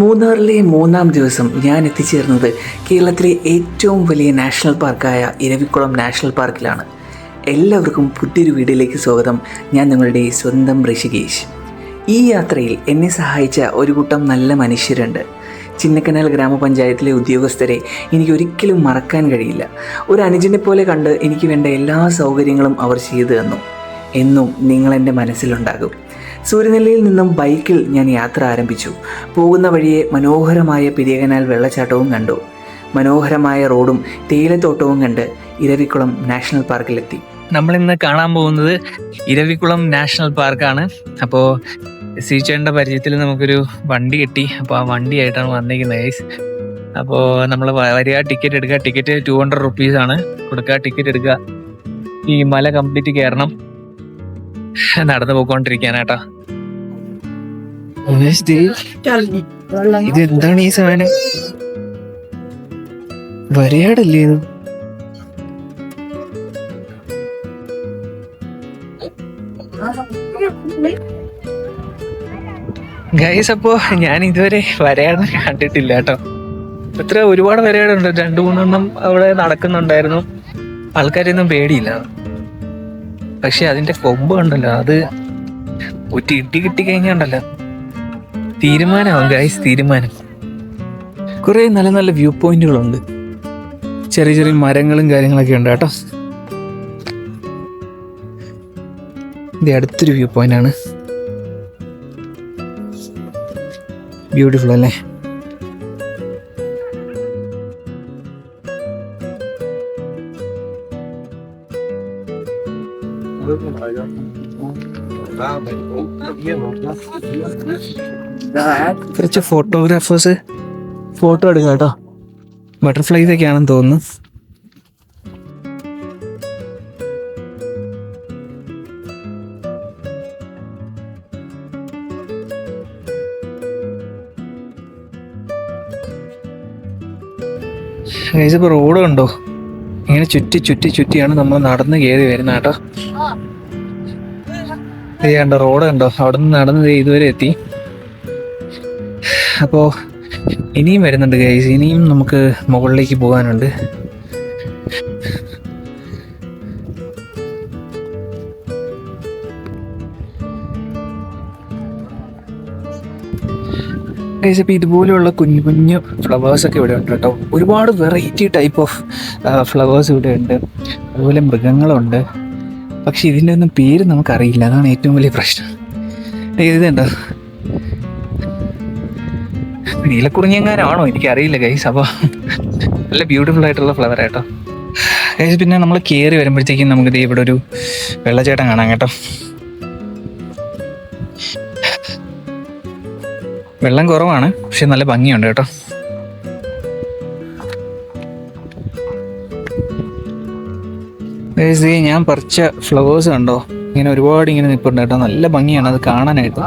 മൂന്നാറിലെ മൂന്നാം ദിവസം ഞാൻ എത്തിച്ചേർന്നത് കേരളത്തിലെ ഏറ്റവും വലിയ നാഷണൽ പാർക്കായ ഇരവിക്കുളം നാഷണൽ പാർക്കിലാണ്. എല്ലാവർക്കും പുതിയൊരു വീഡിയോയിലേക്ക് സ്വാഗതം. ഞാൻ നിങ്ങളുടെ സ്വന്തം ഋഷികേശ്. ഈ യാത്രയിൽ എന്നെ സഹായിച്ച ഒരു കൂട്ടം നല്ല മനുഷ്യരുണ്ട്. ചിന്നക്കനാൽ ഗ്രാമപഞ്ചായത്തിലെ ഉദ്യോഗസ്ഥരെ എനിക്കൊരിക്കലും മറക്കാൻ കഴിയില്ല. ഒരു അനുജനെ പോലെ കണ്ട് എനിക്ക് വേണ്ട എല്ലാ സൗകര്യങ്ങളും അവർ ചെയ്തു തന്നു. എന്നും നിങ്ങളെൻ്റെ മനസ്സിലുണ്ടാകും. സൂര്യനെല്ലിയിൽ നിന്നും ബൈക്കിൽ ഞാൻ യാത്ര ആരംഭിച്ചു. പോകുന്ന വഴിയെ മനോഹരമായ പെരിയകനാൽ വെള്ളച്ചാട്ടവും കണ്ടു. മനോഹരമായ റോഡും തേയിലത്തോട്ടവും കണ്ട് ഇരവിക്കുളം നാഷണൽ പാർക്കിലെത്തി. നമ്മളിന്ന് കാണാൻ പോകുന്നത് ഇരവിക്കുളം നാഷണൽ പാർക്കാണ്. അപ്പോൾ സീച്ചേണ്ട പരിചയത്തിൽ നമുക്കൊരു വണ്ടി കിട്ടി. അപ്പോൾ ആ വണ്ടിയായിട്ടാണ് വന്നിരിക്കുന്നത് ഗൈസ്. അപ്പോൾ നമ്മൾ വരിക, ടിക്കറ്റ് എടുക്കുക. ടിക്കറ്റ് 200 rupees ആണ് കൊടുക്കുക. ടിക്കറ്റ് എടുക്കുക, ഈ മല കംപ്ലീറ്റ് കയറണം. നടന്നു പോയിക്കൊണ്ടിരിക്കാനാട്ടോ. ഇത് എന്താണ് ഈ സാധനം? വരയാടല്ലേ ഇത്? ഗൈസ്, അപ്പോ ഞാൻ ഇതുവരെ വരയാട് കണ്ടിട്ടില്ല കേട്ടോ. ഇത്ര ഒരുപാട് വരയാടുണ്ട്. 2-3 അവിടെ നടക്കുന്നുണ്ടായിരുന്നു. ആൾക്കാരൊന്നും പേടിയില്ല. പക്ഷെ അതിന്റെ കൊമ്പ് കണ്ടല്ലോ, അത് ഒറ്റ ഇട്ടി കിട്ടിക്കഴിഞ്ഞാണ്ടല്ലോ തീരുമാനമാവും ഗൈസ്, തീരുമാനം. കുറെ നല്ല നല്ല വ്യൂ പോയിന്റുകളുണ്ട്. ചെറിയ ചെറിയ മരങ്ങളും കാര്യങ്ങളൊക്കെ ഉണ്ട് കേട്ടോ. ഇത് അടുത്തൊരു വ്യൂ പോയിന്റ് ആണ്. ബ്യൂട്ടിഫുൾ അല്ലേ? കുറച്ച് ഫോട്ടോഗ്രാഫേഴ്സ് ഫോട്ടോ എടുക്കാം കേട്ടോ. ബട്ടർഫ്ലൈസ് ഒക്കെ ആണെന്ന് തോന്നുന്നു. ഇപ്പോൾ റോഡ് കണ്ടോ? ഇങ്ങനെ ചുറ്റി ചുറ്റി ചുറ്റിയാണ് നമ്മൾ നടന്ന് കയറി വരുന്ന കേട്ടോ. ഇത് കണ്ടോ, റോഡ് കണ്ടോ? അവിടെ നിന്ന് നടന്ന് ഇതുവരെ എത്തി. അപ്പോൾ ഇനിയും വരുന്നുണ്ട് ഗൈസ്. ഇനിയും നമുക്ക് മുകളിലേക്ക് പോകാനുണ്ട്. ഗൈസ്, അപ്പോൾ ഇതുപോലെയുള്ള കുഞ്ഞു കുഞ്ഞു ഫ്ലവേഴ്സൊക്കെ ഇവിടെ ഉണ്ട് കേട്ടോ. ഒരുപാട് വെറൈറ്റി ടൈപ്പ് ഓഫ് ഫ്ലവേഴ്സ് ഇവിടെ ഉണ്ട്. അതുപോലെ മൃഗങ്ങളുണ്ട്. പക്ഷെ ഇതിൻ്റെ ഒന്നും പേര് നമുക്കറിയില്ല. അതാണ് ഏറ്റവും വലിയ പ്രശ്നം. ഇതുണ്ടോ? നീലക്കുറിഞ്ഞെങ്ങാനാണോ എനിക്കറിയില്ല ഗൈസ്. അപ്പോൾ നല്ല ബ്യൂട്ടിഫുൾ ആയിട്ടുള്ള ഫ്ലവർ കേട്ടോ ഗൈസ്. പിന്നെ നമ്മൾ കയറി വരുമ്പോഴത്തേക്കും നമുക്കിത് ഇവിടെ ഒരു വെള്ളച്ചാട്ടം കാണാം കേട്ടോ. വെള്ളം കുറവാണ്, പക്ഷെ നല്ല ഭംഗിയുണ്ട് കേട്ടോ. ഞാൻ പറിച്ച ഫ്ലവേഴ്സ് കണ്ടോ? ഇങ്ങനെ ഒരുപാട് ഇങ്ങനെ നിൽപ്പുണ്ട് കേട്ടോ. നല്ല ഭംഗിയാണ് അത് കാണാനായിട്ട്.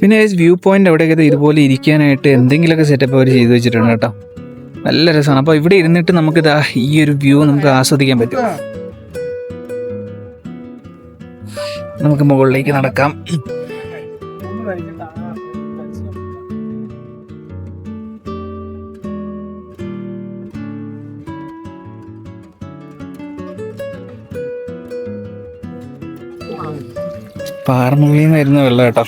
പിന്നെ വ്യൂ പോയിന്റ് അവിടെയൊക്കെ ഇതുപോലെ ഇരിക്കാനായിട്ട് എന്തെങ്കിലുമൊക്കെ സെറ്റപ്പ് അവർ ചെയ്തു വെച്ചിട്ടുണ്ട് കേട്ടോ. നല്ല രസമാണ്. അപ്പോൾ ഇവിടെ ഇരുന്നിട്ട് നമുക്കിതാ ഈ ഒരു വ്യൂ നമുക്ക് ആസ്വദിക്കാൻ പറ്റും. നമുക്ക് മുകളിലേക്ക് നടക്കാം. പാറമുള്ളിൽ നിന്ന് വരുന്ന വെള്ളം കേട്ടോ.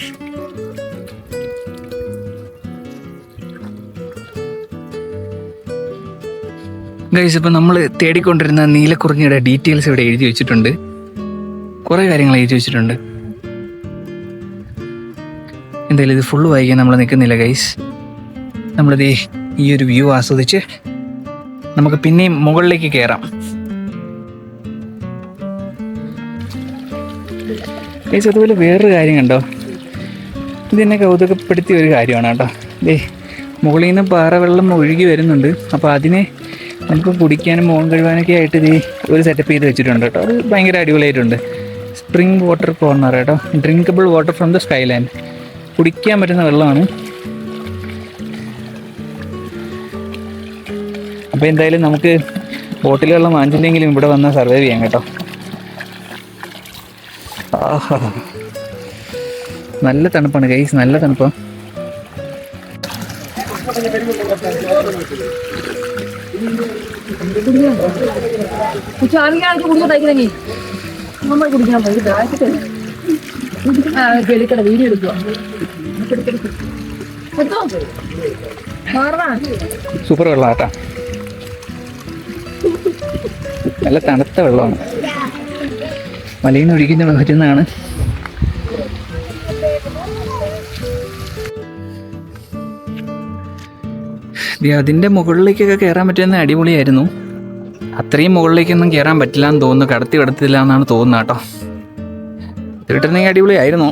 ഗൈസ്, ഇപ്പം നമ്മൾ തേടിക്കൊണ്ടിരുന്ന നീലക്കുറിഞ്ഞിയുടെ ഡീറ്റെയിൽസ് ഇവിടെ എഴുതി വെച്ചിട്ടുണ്ട്. കുറേ കാര്യങ്ങൾ എഴുതി വെച്ചിട്ടുണ്ട്. എന്തായാലും ഇത് ഫുള്ള് വായിക്കാൻ നമ്മൾ നിൽക്കുന്നില്ല ഗൈസ്. നമ്മളിത് ഈ ഒരു വ്യൂ ആസ്വദിച്ച് നമുക്ക് പിന്നെയും മുകളിലേക്ക് കയറാം. ഗൈസ്, അതുപോലെ വേറൊരു കാര്യം കണ്ടോ? ഇതെന്നെ കൗതുകപ്പെടുത്തിയ ഒരു കാര്യമാണ് കേട്ടോ. മുകളിൽ നിന്ന് പാറവെള്ളം ഒഴുകി വരുന്നുണ്ട്. അപ്പോൾ അതിനെ നമുക്ക് കുടിക്കാനും മുഖം കഴുകാനൊക്കെ ആയിട്ട് ഇത് ഒരു സെറ്റപ്പ് ചെയ്ത് വെച്ചിട്ടുണ്ട് കേട്ടോ. അത് ഭയങ്കര അടിപൊളിയായിട്ടുണ്ട്. സ്പ്രിംഗ് വാട്ടർ കോർണർ കേട്ടോ. Drinkable water from the Skyland. കുടിക്കാൻ പറ്റുന്ന വെള്ളമാണ്. അപ്പോൾ എന്തായാലും നമുക്ക് ബോട്ടിൽ വെള്ളം വാങ്ങിച്ചില്ലെങ്കിലും ഇവിടെ വന്നാൽ സർവൈവ് ചെയ്യാം കേട്ടോ. നല്ല തണുപ്പാണ് ഗൈസ്, നല്ല തണുപ്പാണ്. വീഡിയോ എടുക്കുക. സൂപ്പർ വെള്ളമാട്ടാ, നല്ല തണുത്ത വെള്ളമാണ്, മലയിൽ നിന്ന് ഒഴിക്കുന്ന പറ്റുന്നതാണ്. അതിൻ്റെ മുകളിലേക്കൊക്കെ കയറാൻ പറ്റുന്ന അടിപൊളിയായിരുന്നു. അത്രയും മുകളിലേക്കൊന്നും കയറാൻ പറ്റില്ല എന്ന് തോന്നുന്നു, കടത്തില്ല എന്നാണ് തോന്നുന്നത് കേട്ടോ. കിട്ടുന്നെങ്കിൽ അടിപൊളിയായിരുന്നു.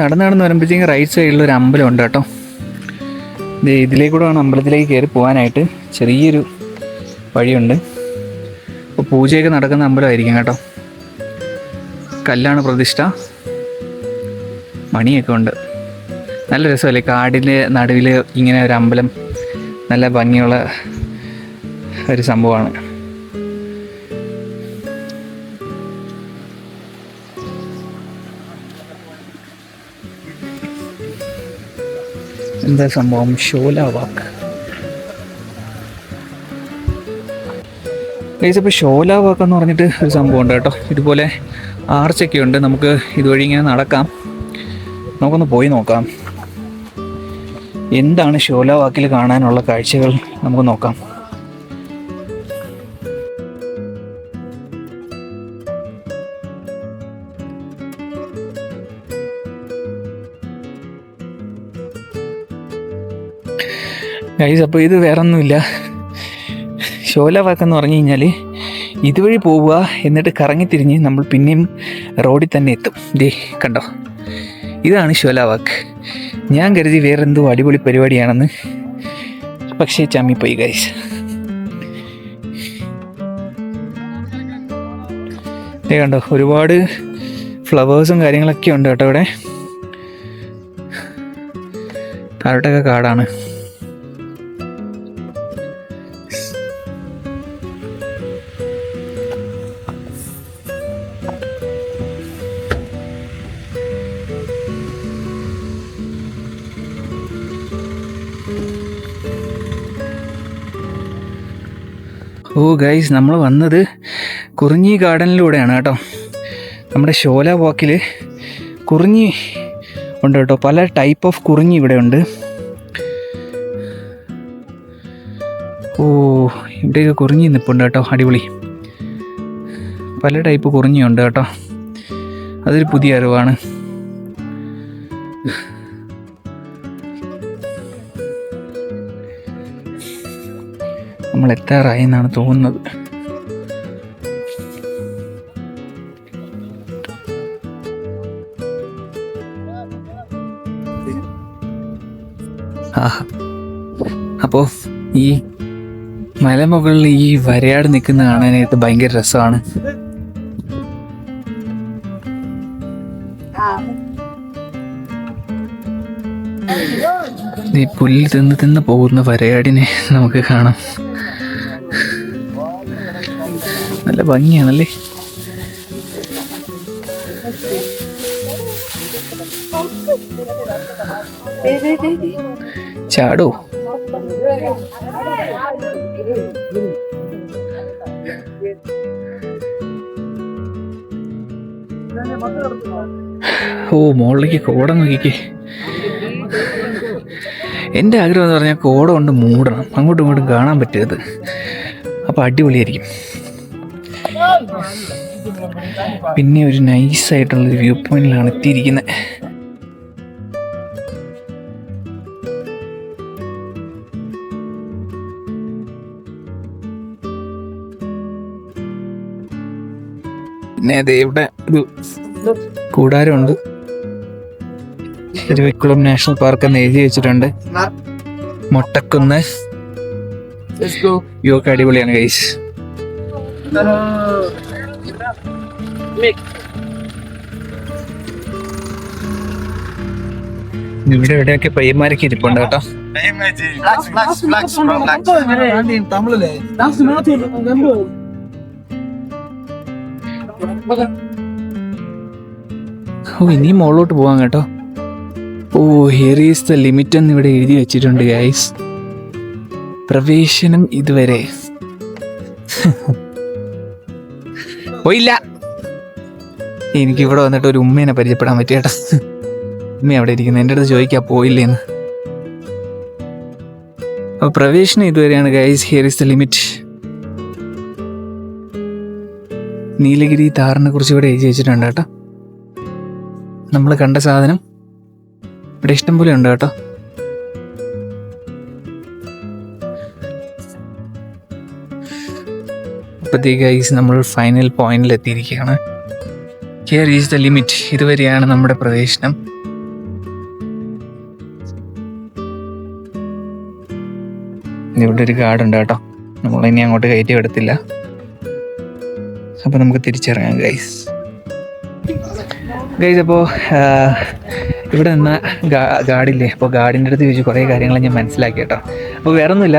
നടന്ന് വരുമ്പോഴത്തേക്കും റൈറ്റ് സൈഡിലൊരു അമ്പലം ഉണ്ട് കേട്ടോ. ഇതിലേക്കൂടെ വേണം അമ്പലത്തിലേക്ക് കയറി പോകാനായിട്ട്. ചെറിയൊരു വഴിയുണ്ട്. അപ്പോൾ പൂജയൊക്കെ നടക്കുന്ന അമ്പലമായിരിക്കും കേട്ടോ. കല്ലാണ് പ്രതിഷ്ഠ, മണിയൊക്കെ ഉണ്ട്. നല്ല രസമല്ലേ, കാടിൻ്റെ നടുവിൽ ഇങ്ങനെ ഒരു അമ്പലം. നല്ല ഭംഗിയുള്ള ഒരു സംഭവമാണ്. എന്താ സംഭവം? ഷോല വാക്ക്. ഇപ്പോൾ ഷോല വാക്ക് എന്ന് പറഞ്ഞിട്ട് ഒരു സംഭവം ഉണ്ട് കേട്ടോ. ഇതുപോലെ ആർച്ചൊക്കെ ഉണ്ട്. നമുക്ക് ഇതുവഴി ഇങ്ങനെ നടക്കാം. നമുക്കൊന്ന് പോയി നോക്കാം എന്താണ് ഷോല വാക്കിൽ കാണാനുള്ള കാഴ്ചകൾ. നമുക്ക് നോക്കാം. ഗൈസ്, അപ്പോൾ ഇത് വേറൊന്നുമില്ല. ഷോല വാക്കെന്ന് പറഞ്ഞു കഴിഞ്ഞാൽ ഇതുവഴി പോവുക, എന്നിട്ട് കറങ്ങിത്തിരിഞ്ഞ് നമ്മൾ പിന്നെയും റോഡിൽ തന്നെ എത്തും. ദേ കണ്ടോ, ഇതാണ് ഷോല വാക്ക്. ഞാൻ കരുതി വേറെന്തോ അടിപൊളി പരിപാടിയാണെന്ന്, പക്ഷേ ചമ്മിപ്പോയി ഗൈസ്. ദേ കണ്ടോ, ഒരുപാട് ഫ്ലവേഴ്സും കാര്യങ്ങളൊക്കെ ഉണ്ട് കേട്ടോ ഇവിടെ. താഴോട്ടൊക്കെ കാടാണ്. ഓ ഗൈസ്, നമ്മൾ വന്നത് കുറിഞ്ഞി ഗാർഡനിലൂടെയാണ് കേട്ടോ. നമ്മുടെ ഷോല വാക്കിൽ കുറിഞ്ഞി ഉണ്ട് കേട്ടോ. പല ടൈപ്പ് ഓഫ് കുറിഞ്ഞി ഇവിടെ ഉണ്ട്. ഓ, ഇവിടെയൊക്കെ കുറിഞ്ഞി നിൽപ്പുണ്ട് കേട്ടോ, അടിപൊളി. പല ടൈപ്പ് കുറിഞ്ഞിയുണ്ട് കേട്ടോ. അതൊരു പുതിയ അറിവാണ്. നമ്മൾ എത്താറായി എന്നാണ് തോന്നുന്നത്. അപ്പോൾ ഈ മലമുകളിൽ ഈ വരയാട് നിൽക്കുന്ന കാണാനായിട്ട് ഭയങ്കര രസമാണ്. ഈ പുല്ല് തിന്ന് പോകുന്ന വരയാടിനെ നമുക്ക് കാണാം. നല്ല ഭംഗിയാണല്ലേ. ചാടോ. ഓ, മുകളിലേക്ക് കോട നോക്കിക്കേ. എൻ്റെ ആഗ്രഹം എന്ന് പറഞ്ഞാൽ കോട കൊണ്ട് മൂടണം, അങ്ങോട്ടും ഇങ്ങോട്ടും കാണാൻ പറ്റരുത്. അപ്പോൾ അടിപൊളിയായിരിക്കും. പിന്നെ ഒരു നൈസായിട്ടുള്ളൊരു വ്യൂ പോയിന്റിലാണ് എത്തിയിരിക്കുന്നത്. പിന്നെ അതെ, ഇവിടെ ഒരു കൂടാരമുണ്ട്. ഇരവിക്കുളം നാഷണൽ പാർക്ക് എന്ന് എഴുതി വെച്ചിട്ടുണ്ട്. മൊട്ടക്കുന്ന് വ്യൂ ഒക്കെ അടിപൊളിയാണ് ഗൈസ്. ഇവിടെ എവിടെയൊക്കെ പയ്യന്മാരൊക്കെ ഇരിപ്പുണ്ട് കേട്ടോ. ഓ ഇനിയും മുകളിലോട്ട് പോവാം കേട്ടോ. Oh here is the limit എന്ന് ഇവിടെ എഴുതി വെച്ചിട്ടുണ്ട് ഗൈസ്. പ്രവേശനം ഇതുവരെ. ഓ ഇല്ല, എനിക്കിവിടെ വന്നിട്ട് ഒരു ഉമ്മേനെ പരിചയപ്പെടാൻ പറ്റിയേട്ടാ. ഉമ്മ അവിടെ ഇരിക്കുന്നത്, എൻ്റെ അടുത്ത് ചോദിക്കാ പോയില്ലേന്ന്. അപ്പോൾ പ്രവേശനം ഇതുവരെയാണ് guys. Here is the limit. Nilgiri താറിനെ കുറിച്ച് ഇവിടെ എഴുതി വെച്ചിട്ടുണ്ട് കേട്ടോ. നമ്മൾ കണ്ട സാധനം ഇവിടെ ഇഷ്ടം പോലെ ഉണ്ട് കേട്ടോ. അപ്പോഴത്തേക്ക് ഗൈസ് നമ്മൾ ഫൈനൽ പോയിന്റിൽ എത്തിയിരിക്കുകയാണ്. Here is the limit. ഇതുവരെയാണ് നമ്മുടെ പ്രവേശനം. ഇവിടെ ഒരു ഗാർഡ് ഉണ്ട് കേട്ടോ. നമ്മളിനി അങ്ങോട്ട് കയറ്റി വിടത്തില്ല. അപ്പോൾ നമുക്ക് തിരിച്ചിറങ്ങാം ഗൈസ്. അപ്പോൾ ഇവിടെ നിന്ന ഗാർഡില്ലേ, അപ്പോൾ ഗാർഡിൻ്റെ അടുത്ത് ചോദിച്ച് കുറേ കാര്യങ്ങൾ ഞാൻ മനസ്സിലാക്കി കേട്ടോ. അപ്പോൾ വേറെ ഒന്നുമില്ല,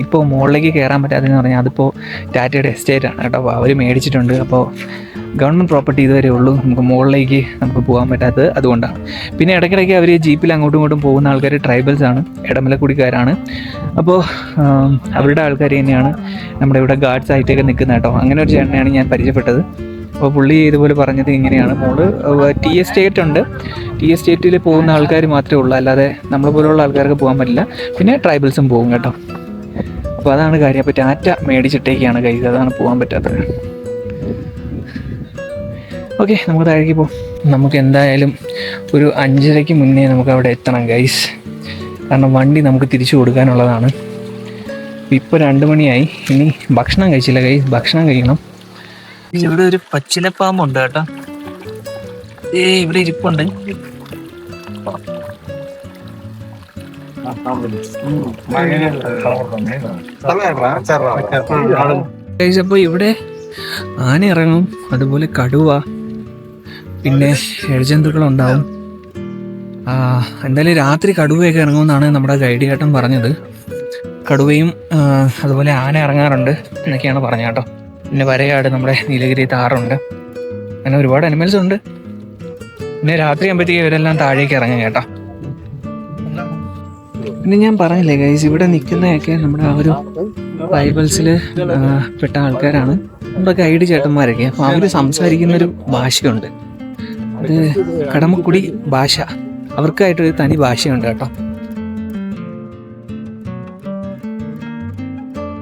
ഇപ്പോൾ മുകളിലേക്ക് കയറാൻ പറ്റാത്തതെന്ന് പറഞ്ഞാൽ അതിപ്പോൾ ടാറ്റയുടെ എസ്റ്റേറ്റ് ആണ് കേട്ടോ. അപ്പോൾ അവർ മേടിച്ചിട്ടുണ്ട്. അപ്പോൾ ഗവൺമെൻറ് പ്രോപ്പർട്ടി ഇതുവരെ ഉള്ളൂ, നമുക്ക് മുകളിലേക്ക് നമുക്ക് പോകാൻ പറ്റാത്തത് അതുകൊണ്ടാണ്. പിന്നെ ഇടയ്ക്കിടയ്ക്ക് അവർ ജീപ്പിൽ അങ്ങോട്ടും ഇങ്ങോട്ടും പോകുന്ന ആൾക്കാർ ട്രൈബൽസ് ആണ്, ഇടമലക്കുടിക്കാരാണ്. അപ്പോൾ അവരുടെ ആൾക്കാർ തന്നെയാണ് നമ്മുടെ ഇവിടെ ഗാർഡ്സ് ആയിട്ടൊക്കെ നിൽക്കുന്നത് കേട്ടോ. അങ്ങനെ ഒരു ചേട്ടനെയാണ് ഞാൻ പരിചയപ്പെട്ടത്. അപ്പോൾ പുള്ളി ഇതുപോലെ പറഞ്ഞത് ഇങ്ങനെയാണ്, മോള് ടി എസ്റ്റേറ്റ് ഉണ്ട്, ടി എസ്റ്റേറ്റിൽ പോകുന്ന ആൾക്കാർ മാത്രമേ ഉള്ളൂ, അല്ലാതെ നമ്മളെ പോലുള്ള ആൾക്കാർക്ക് പോകാൻ പറ്റില്ല. പിന്നെ ട്രൈബൽസും പോകും കേട്ടോ. അപ്പോൾ അതാണ് കാര്യം. അപ്പോൾ ടാറ്റ മേടിച്ചിട്ടേക്കാണ് ഗൈസ്, അതാണ് പോകാൻ പറ്റാത്തത്. ഓക്കെ, നമുക്ക് താഴേക്ക് പോകും. നമുക്ക് എന്തായാലും ഒരു 5:30 മുന്നേ നമുക്ക് അവിടെ എത്തണം ഗൈസ്, കാരണം വണ്ടി നമുക്ക് തിരിച്ചു കൊടുക്കാനുള്ളതാണ്. ഇപ്പോൾ 2 മണിയായി, ഇനി ഭക്ഷണം കഴിച്ചില്ല ഗൈസ്, ഭക്ഷണം കഴിക്കണം. ഇവിടെ ഒരു പച്ചിലപ്പാമ്പുണ്ട് കേട്ടോ. ഇവിടെ ഇരിപ്പുണ്ട്. അപ്പോൾ ഇവിടെ ആന ഇറങ്ങും, അതുപോലെ കടുവ, പിന്നെ ഇഴജന്തുക്കളുണ്ടാവും. എന്തായാലും രാത്രി കടുവയൊക്കെ ഇറങ്ങുമെന്നാണ് നമ്മുടെ ഗൈഡ് ചേട്ടൻ പറഞ്ഞത്. കടുവയും അതുപോലെ ആന ഇറങ്ങാറുണ്ട് എന്നൊക്കെയാണ് പറഞ്ഞത് കേട്ടോ. പിന്നെ വരയാട്, നമ്മുടെ നീലഗിരി താറുണ്ട്, അങ്ങനെ ഒരുപാട് അനിമൽസ് ഉണ്ട്. പിന്നെ രാത്രി ആകുമ്പോഴത്തേക്ക് ഇവരെല്ലാം താഴേക്ക് ഇറങ്ങും കേട്ടോ. പിന്നെ ഞാൻ പറഞ്ഞില്ലേ ഗൈസ്, ഇവിടെ നിൽക്കുന്നതൊക്കെ നമ്മുടെ ആ ഒരു ട്രൈബൽസിൽ പെട്ട ആൾക്കാരാണ്, നമ്മുടെ ഗൈഡ് ചേട്ടന്മാരൊക്കെ. അപ്പോൾ അവർ സംസാരിക്കുന്നൊരു ഭാഷയുണ്ട്, അത് കടമക്കുടി ഭാഷ, അവർക്കായിട്ടൊരു തനി ഭാഷയുണ്ട് കേട്ടോ.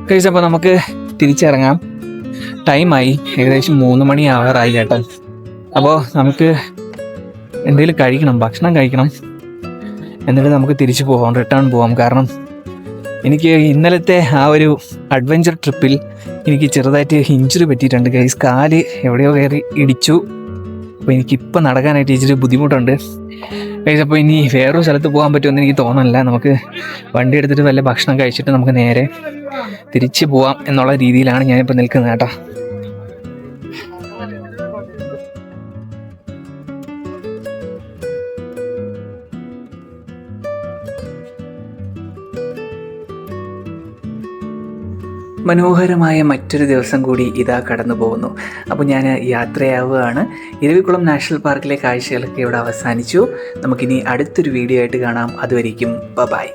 ഗൈസ് അപ്പോൾ നമുക്ക് തിരിച്ചിറങ്ങാം. ടൈമായി, ഏകദേശം 3 മണി ആവാറായി കേട്ടോ. അപ്പോൾ നമുക്ക് എന്തെങ്കിലും കഴിക്കണം, ഭക്ഷണം കഴിക്കണം, എന്നിട്ട് നമുക്ക് തിരിച്ചു പോകാം, റിട്ടേൺ പോകാം. കാരണം എനിക്ക് ഇന്നലത്തെ ആ ഒരു അഡ്വഞ്ചർ ട്രിപ്പിൽ എനിക്ക് ചെറുതായിട്ട് ഇഞ്ചുറി പറ്റിയിട്ടുണ്ട് ഗൈസ്. കാല് എവിടെയോ കയറി ഇടിച്ചു. അപ്പോൾ എനിക്കിപ്പോൾ നടക്കാനായിട്ട് ഇച്ചിരി ബുദ്ധിമുട്ടുണ്ട് ഗൈസ്. അപ്പോൾ ഇനി വേറൊരു സ്ഥലത്ത് പോകാൻ പറ്റുമെന്ന് എനിക്ക് തോന്നുന്നില്ല. നമുക്ക് വണ്ടി എടുത്തിട്ട് വല്ല ഭക്ഷണം കഴിച്ചിട്ട് നമുക്ക് നേരെ തിരിച്ച് പോവാം എന്നുള്ള രീതിയിലാണ് ഞാനിപ്പോൾ നിൽക്കുന്നത് കേട്ടോ. മനോഹരമായ മറ്റൊരു ദിവസം കൂടി ഇതാ കടന്നു പോകുന്നു. അപ്പോൾ ഞാൻ യാത്രയാവുകയാണ്. ഇരവികുളം നാഷണൽ പാർക്കിലെ കാഴ്ചകളൊക്കെ ഇവിടെ അവസാനിച്ചു. നമുക്കിനി അടുത്തൊരു വീഡിയോ ആയിട്ട് കാണാം. അതുവരേക്കും ബൈ.